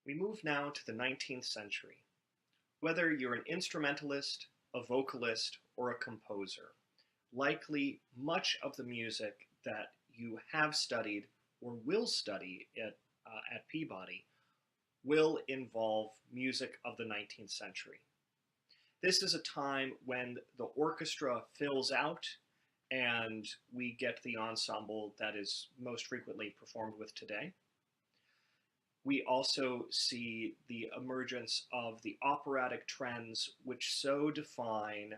We move now to the 19th century. Whether you're an instrumentalist, a vocalist, or a composer, likely much of the music that you have studied or will study at Peabody will involve music of the 19th century. This is a time when the orchestra fills out and we get the ensemble that is most frequently performed with today. We also see the emergence of the operatic trends which so define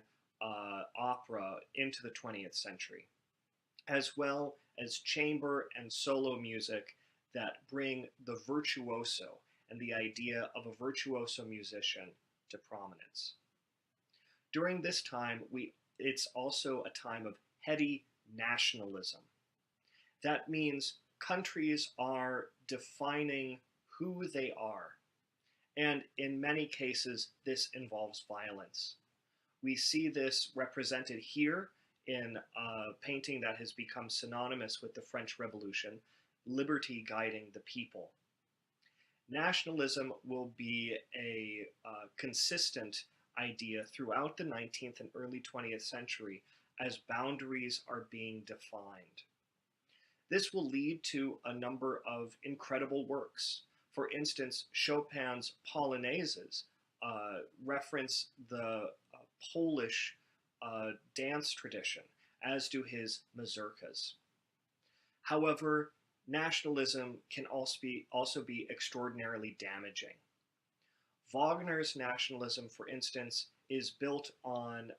opera into the 20th century, as well as chamber and solo music that bring the virtuoso and the idea of a virtuoso musician to prominence. During this time, it's also a time of heady nationalism. That means countries are defining who they are, and in many cases, this involves violence. We see this represented here in a painting that has become synonymous with the French Revolution, Liberty Guiding the People. Nationalism will be a consistent idea throughout the 19th and early 20th century as boundaries are being defined. This will lead to a number of incredible works. For instance, Chopin's Polonaises reference the Polish dance tradition, as do his mazurkas. However, nationalism can also be extraordinarily damaging. Wagner's nationalism, for instance, is built on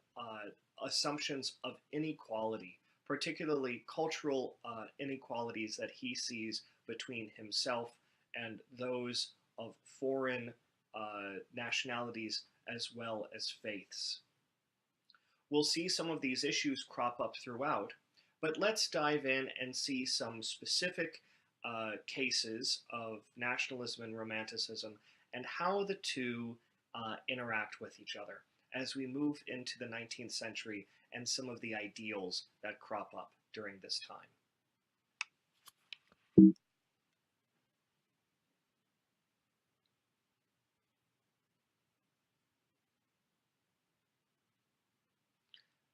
assumptions of inequality, particularly cultural inequalities that he sees between himself and those of foreign nationalities as well as faiths. We'll see some of these issues crop up throughout, but let's dive in and see some specific cases of nationalism and romanticism and how the two interact with each other as we move into the 19th century and some of the ideals that crop up during this time.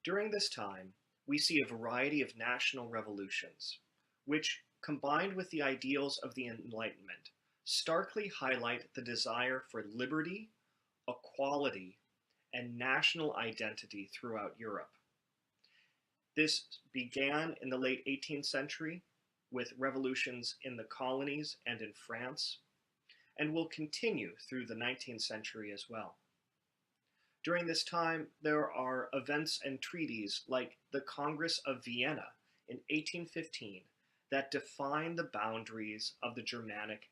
During this time, we see a variety of national revolutions, which, combined with the ideals of the Enlightenment, starkly highlight the desire for liberty, equality, and national identity throughout Europe. This began in the late 18th century with revolutions in the colonies and in France, and will continue through the 19th century as well. During this time, there are events and treaties like the Congress of Vienna in 1815 that define the boundaries of the Germanic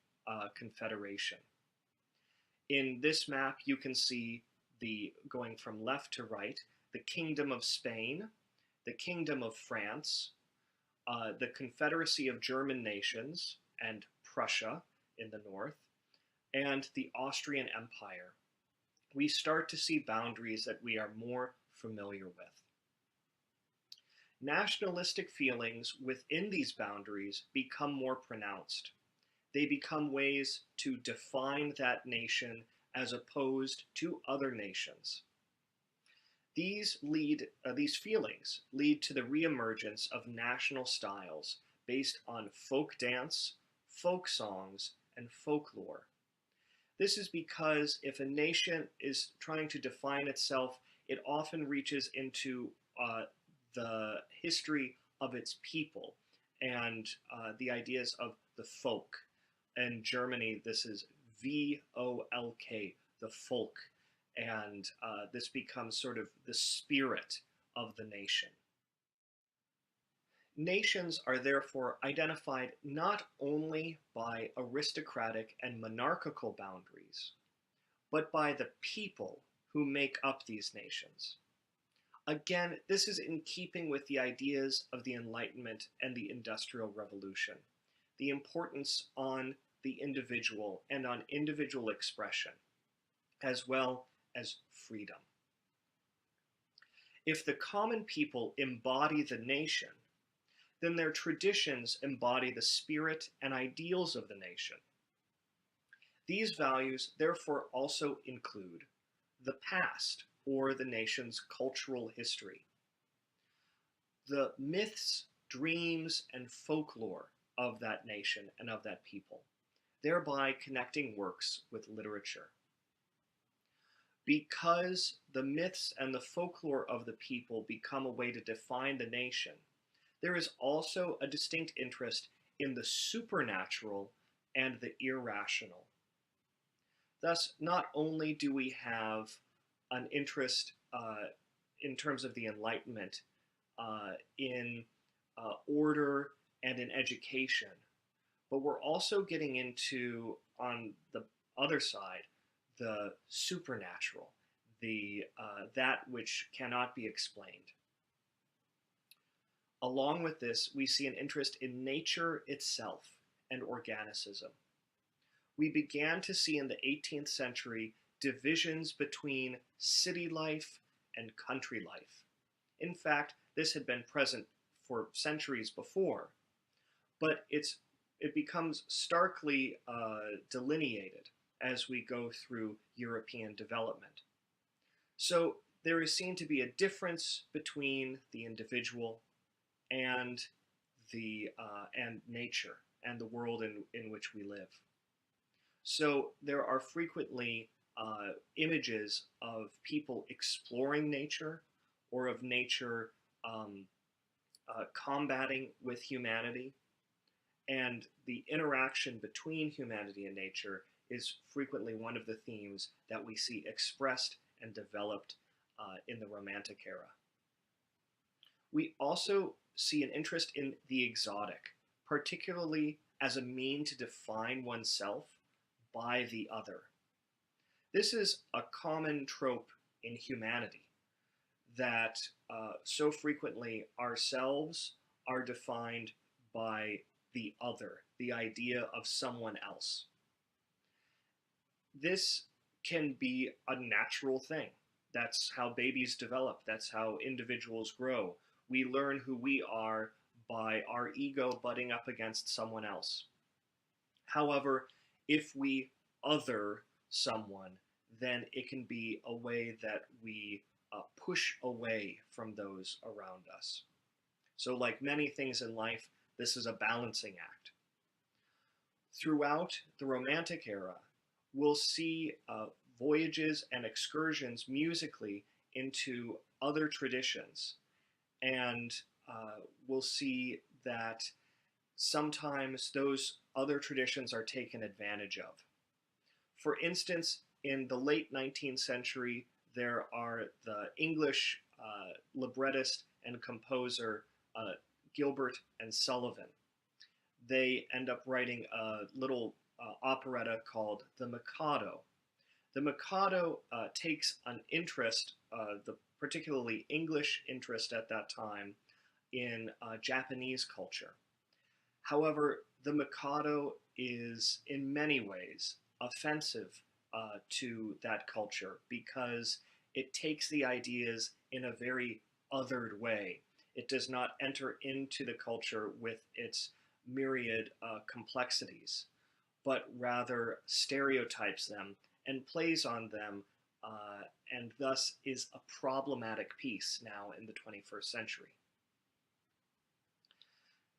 Confederation. In this map, you can see going from left to right, the Kingdom of Spain, the Kingdom of France, the Confederacy of German Nations and Prussia in the north, and the Austrian Empire. We start to see boundaries that we are more familiar with. Nationalistic feelings within these boundaries become more pronounced. They become ways to define that nation as opposed to other nations. These feelings lead to the reemergence of national styles based on folk dance, folk songs, and folklore. This is because if a nation is trying to define itself, it often reaches into the history of its people and the ideas of the folk. In Germany, this is V-O-L-K, the folk, and this becomes sort of the spirit of the nation. Nations are therefore identified not only by aristocratic and monarchical boundaries, but by the people who make up these nations. Again, this is in keeping with the ideas of the Enlightenment and the Industrial Revolution, the importance on the individual and on individual expression, as well as freedom. If the common people embody the nation, then their traditions embody the spirit and ideals of the nation. These values therefore also include the past or the nation's cultural history, the myths, dreams, and folklore of that nation and of that people, thereby connecting works with literature. Because the myths and the folklore of the people become a way to define the nation, there is also a distinct interest in the supernatural and the irrational. Thus, not only do we have an interest in terms of the Enlightenment in order and in education, but we're also getting into, on the other side, the supernatural, the that which cannot be explained. Along with this, we see an interest in nature itself and organicism. We began to see in the 18th century divisions between city life and country life. In fact, this had been present for centuries before, but it becomes starkly delineated as we go through European development. So there is seen to be a difference between the individual and and nature and the world in which we live. So there are frequently images of people exploring nature or of nature um, combating with humanity, and the interaction between humanity and nature is frequently one of the themes that we see expressed and developed in the Romantic era. We also see an interest in the exotic, particularly as a mean to define oneself by the other. This is a common trope in humanity, that so frequently ourselves are defined by the other, the idea of someone else. This can be a natural thing. That's how babies develop, that's how individuals grow. We learn who we are by our ego butting up against someone else. However, if we other someone, then it can be a way that we push away from those around us. So, like many things in life, this is a balancing act. Throughout the Romantic era, we'll see voyages and excursions musically into other traditions, and we'll see that sometimes those other traditions are taken advantage of. For instance, in the late 19th century, there are the English librettist and composer Gilbert and Sullivan. They end up writing a little operetta called The Mikado. The Mikado takes an interest, the particularly English interest at that time, in Japanese culture. However, the Mikado is in many ways offensive to that culture because it takes the ideas in a very othered way. It does not enter into the culture with its myriad complexities, but rather stereotypes them and plays on them, and thus is a problematic piece now in the 21st century.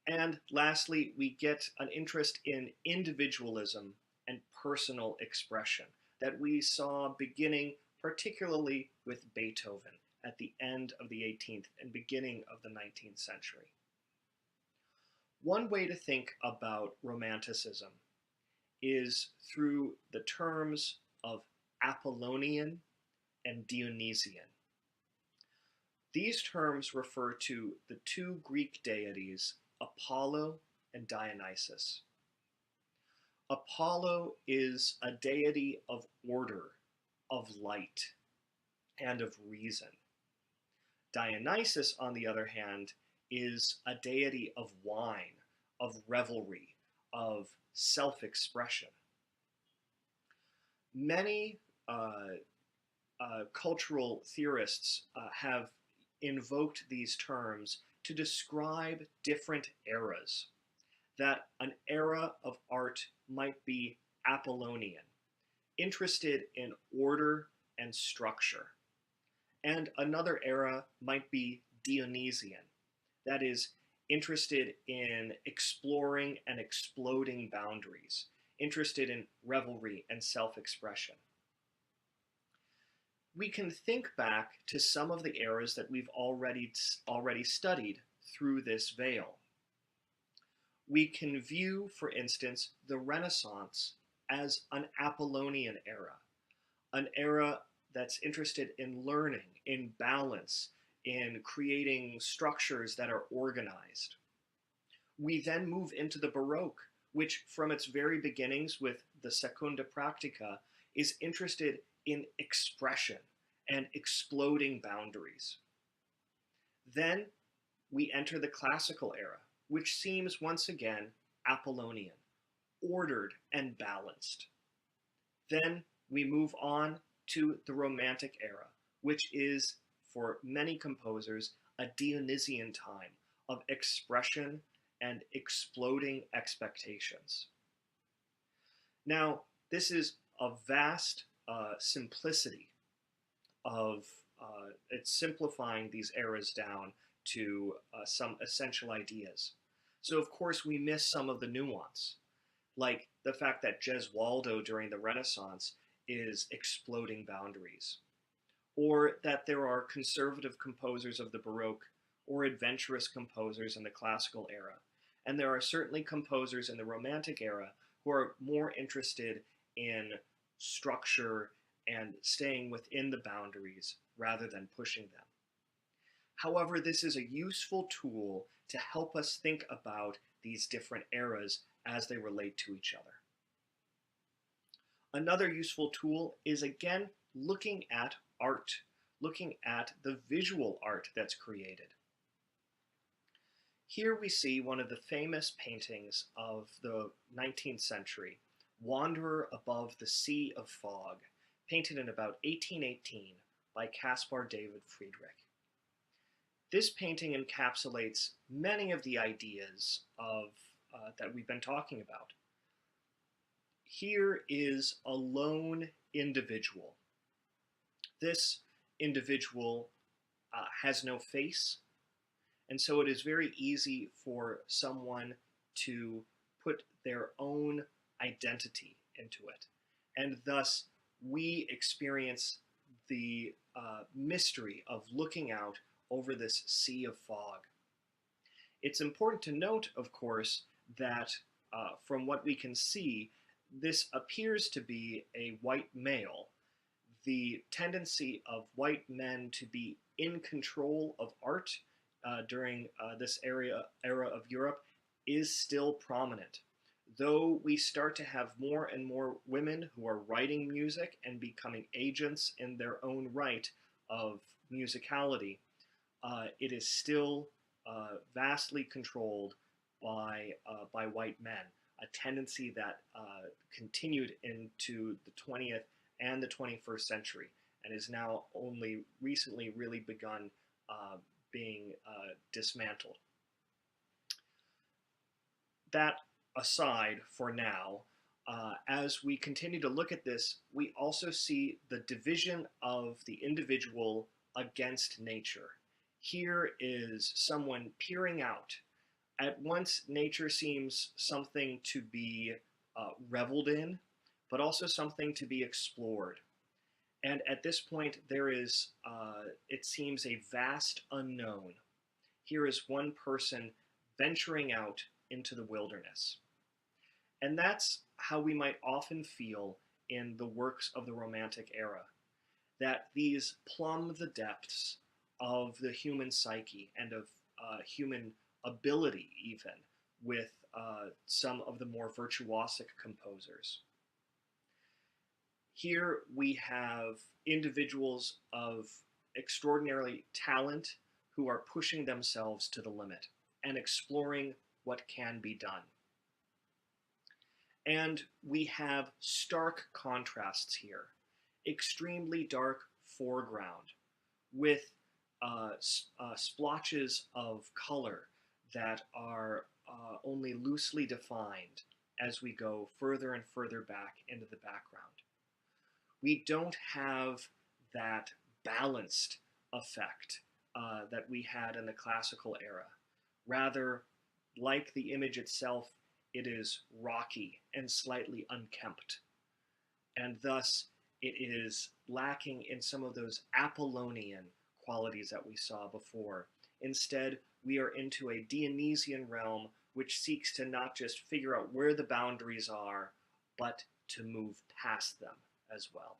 And lastly, we get an interest in individualism and personal expression that we saw beginning particularly with Beethoven at the end of the 18th and beginning of the 19th century. One way to think about Romanticism is through the terms of Apollonian and Dionysian. These terms refer to the two Greek deities, Apollo and Dionysus. Apollo is a deity of order, of light, and of reason. Dionysus, on the other hand, is a deity of wine, of revelry, of self-expression. Many cultural theorists have invoked these terms to describe different eras. That an era of art might be Apollonian, interested in order and structure. And another era might be Dionysian, that is, interested in exploring and exploding boundaries, interested in revelry and self expression. We can think back to some of the eras that we've already studied through this veil. We can view, for instance, the Renaissance as an Apollonian era, an era that's interested in learning, in balance, in creating structures that are organized. We then move into the Baroque, which from its very beginnings with the Secunda Practica is interested in expression and exploding boundaries. Then we enter the Classical era, which seems once again Apollonian, ordered and balanced. Then we move on to the Romantic era, which is, for many composers, a Dionysian time of expression and exploding expectations. Now, this is a vast simplicity of it's simplifying these eras down to some essential ideas. So, of course, we miss some of the nuance, like the fact that Gesualdo during the Renaissance is exploding boundaries, or that there are conservative composers of the Baroque or adventurous composers in the Classical era. And there are certainly composers in the Romantic era who are more interested in structure and staying within the boundaries rather than pushing them. However, this is a useful tool to help us think about these different eras as they relate to each other. Another useful tool is, again, looking at art, looking at the visual art that's created. Here we see one of the famous paintings of the 19th century, Wanderer Above the Sea of Fog, painted in about 1818 by Caspar David Friedrich. This painting encapsulates many of the ideas that we've been talking about. Here is a lone individual. This individual has no face, and so it is very easy for someone to put their own identity into it. And thus, we experience the mystery of looking out over this sea of fog. It's important to note, of course, that from what we can see, this appears to be a white male. The tendency of white men to be in control of art during this era of Europe is still prominent. Though we start to have more and more women who are writing music and becoming agents in their own right of musicality, it is still vastly controlled by white men, a tendency that continued into the 20th and the 21st century, and is now only recently really begun being dismantled. That aside for now, as we continue to look at this, we also see the division of the individual against nature. Here is someone peering out. At once, nature seems something to be reveled in, but also something to be explored. And at this point, there is, it seems, a vast unknown. Here is one person venturing out into the wilderness. And that's how we might often feel in the works of the Romantic era, that these plumb the depths of the human psyche and of human ability, even, with some of the more virtuosic composers. Here we have individuals of extraordinary talent who are pushing themselves to the limit and exploring what can be done. And we have stark contrasts here. Extremely dark foreground with splotches of color that are only loosely defined as we go further and further back into the background. we don't have that balanced effect that we had in the classical era. Rather, like the image itself, it is rocky and slightly unkempt, and thus it is lacking in some of those Apollonian qualities that we saw before. Instead, we are into a Dionysian realm which seeks to not just figure out where the boundaries are, but to move past them as well.